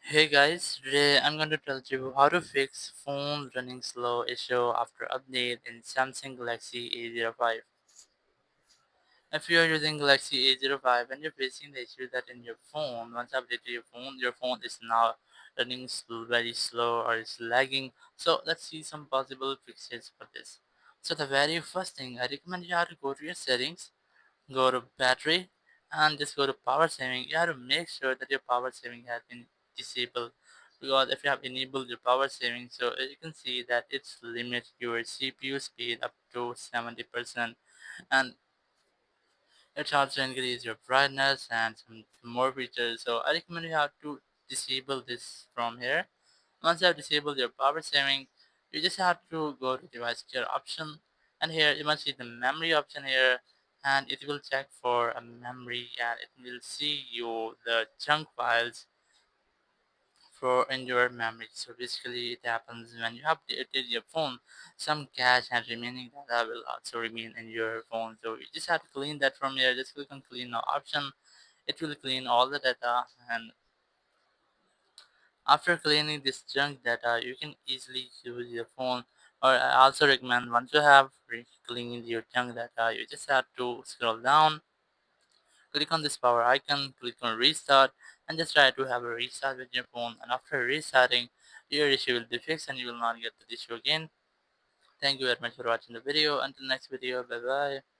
Hey guys, today I'm going to tell you how to fix phone running slow issue after update in Samsung Galaxy A05. If you are using Galaxy A05 and you're facing the issue that in your phone, once updated your phone is now running very slow or is lagging. So let's see some possible fixes for this. So the very first thing I recommend you have to go to your settings, go to battery, and just go to power saving. You have to make sure that your power saving has been disabled, because if you have enabled your power saving, so as you can see that it's limit your CPU speed up to 70%, and it also increase your brightness and some more features. So I recommend you have to disable this from here. Once you have disabled your power saving, you just have to go to device care option, and here you must see the memory option here, and it will check for a memory and it will see you the chunk files for in your memory. So basically it happens when you updated your phone, some cache and remaining data will also remain in your phone. So you just have to clean that from here. Just click on clean now option. It will clean all the data, and after cleaning this junk data, you can easily use your phone. Or I also recommend once you have cleaned your junk data, you just have to scroll down, click on this power icon, click on restart, and just try to have a restart with your phone. And after restarting, your issue will be fixed and you will not get the issue again. Thank you very much for watching the video. Until next video, bye bye.